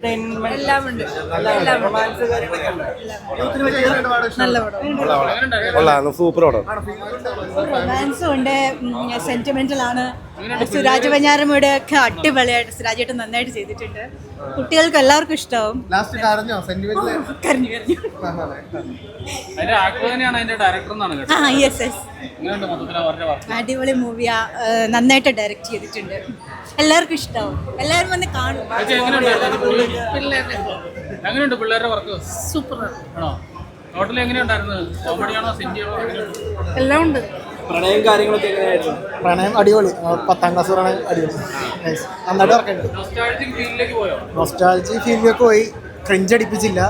എല്ലാം ഉണ്ട്. നല്ല സൂപ്പർ റൊമാൻസും ഉണ്ട്, സെന്റിമെന്റൽ ആണ്. സുരാജ് വെഞ്ഞാറമ്മൂടെ ഒക്കെ അടിപൊളിയായിട്ട് സുരാജേട്ടൻ നന്നായിട്ട് ചെയ്തിട്ടുണ്ട്. കുട്ടികൾക്ക് എല്ലാവർക്കും ഇഷ്ടമാവും. അടിപൊളി മൂവിയാ, നന്നായിട്ട് ഡയറക്റ്റ് ചെയ്തിട്ടുണ്ട്. എല്ലാവർക്കും ഇഷ്ടമാവും, എല്ലാവരും വന്ന് കാണും. സൂപ്പർ എല്ലാം ഉണ്ട്. പ്രണയം കാര്യങ്ങളൊക്കെ എങ്ങനെയായിരുന്നു? പ്രണയം അടിപൊളി, 10ാം ക്ലാസ് പ്രണയം അടിപൊളി, നന്നായിട്ട് വർക്കുണ്ട്. നൊസ്റ്റാൾജി ഫീലിലേക്ക് പോയി, ക്രിഞ്ച് അടിപ്പിച്ചില്ല.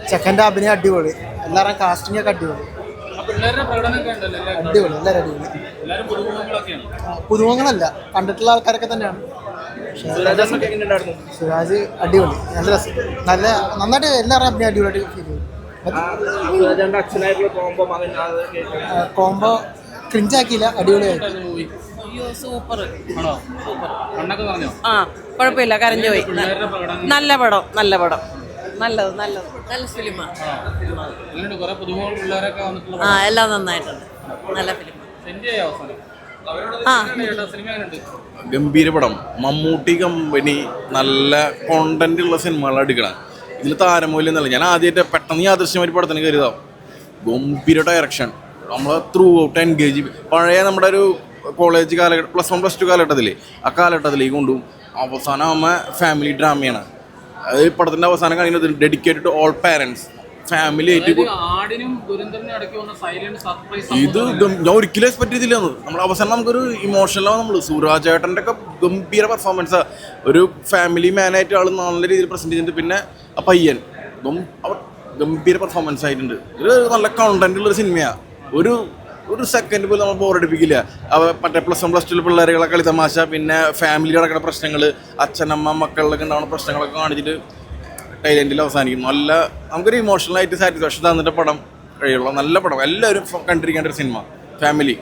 ചെക്കൻ്റെ അഭിനയം അടിപൊളി, എല്ലാവരും കാസ്റ്റിംഗ് ഒക്കെ അടിപൊളി, അടിപൊളി, എല്ലാവരും അടിപൊളി. പുതുമുഖങ്ങളല്ല, കണ്ടിട്ടുള്ള ആൾക്കാരൊക്കെ തന്നെയാണ്. സുരാജ് അടിപൊളി, നല്ല രസം, നന്നായിട്ട് എല്ലാവരും അഭിനയം അടിപൊളിയായിട്ട് ഫീൽ ചെയ്തു. കോംബോ ക്രിഞ്ചാക്കിയില്ല, അടിപൊളിയായിട്ട്. ആ കുഴപ്പമില്ല, കരഞ്ഞു പോയി. നല്ല പടം, നല്ല പടം, നല്ലത് നല്ലത്, നല്ല ഫിലിമാണ്. ആ എല്ലാം നന്നായിട്ടുണ്ട്, നല്ല ഫിലിം. ഗംഭീര പടം. മമ്മൂട്ടി കമ്പനി നല്ല കോണ്ടന്റ് ഉള്ള സിനിമകൾ എടുക്കണം. ഇതിൽ താരമൂല്യം എന്നല്ല, ഞാൻ ആദ്യമായിട്ട് പെട്ടെന്ന് യാദൃശ്യമായിട്ട് പടത്തിന് കയറിയതാവും. ഗംഭീര ഡയറക്ഷൻ, നമ്മൾ ത്രൂ ഔട്ട് എൻഗേജ്. പഴയ നമ്മുടെ ഒരു കോളേജ് കാലഘട്ടം, +1 +2 കാലഘട്ടത്തിൽ, ആ കാലഘട്ടത്തിലേക്ക് കൊണ്ടുപോകും. അവസാനം ആകുമ്പോൾ ഫാമിലി ഡ്രാമയാണ്. അത് പടത്തിൻ്റെ അവസാനം കാണിക്കുന്നത് dedicated to all parents, family ആയിട്ട്. ഇത് ഞാൻ ഒരിക്കലും എക്സ്പെക്ട് ചെയ്തില്ലെന്ന്. നമ്മൾ അവസാനം നമുക്കൊരു ഇമോഷണലാവും. നമ്മൾ സുരാജ് ഏട്ടൻ്റെ ഒക്കെ ഗംഭീര പെർഫോമൻസാണ്. ഒരു ഫാമിലി മാനായിട്ട് ആൾ നല്ല രീതിയിൽ പ്രസൻറ്റ് ചെയ്തിട്ടുണ്ട്. പിന്നെ ആ പയ്യൻ ഗംഭീര പെർഫോമൻസ് ആയിട്ടുണ്ട്. ഒരു നല്ല കണ്ടന്റ് ഉള്ളൊരു സിനിമയാണ്. ഒരു സെക്കൻഡ് പോലും നമ്മൾ ബോറടിപ്പിക്കില്ല. മറ്റേ +1 +2 പിള്ളേരുകളെ കളി തമാശ, പിന്നെ ഫാമിലി നടക്കുന്ന പ്രശ്നങ്ങൾ, അച്ഛനമ്മ മക്കളിലൊക്കെ ഉണ്ടാകുന്ന പ്രശ്നങ്ങളൊക്കെ കാണിച്ചിട്ട് ടൈലൻഡിൽ അവസാനിക്കും. നല്ല നമുക്കൊരു ഇമോഷണലായിട്ട് സാറ്റിസ്ഫാക്ഷൻ തന്നിട്ട് പടം കഴിയുള്ളൂ. നല്ല പടം, എല്ലാവരും കണ്ടിരിക്കേണ്ട ഒരു സിനിമ, ഫാമിലി.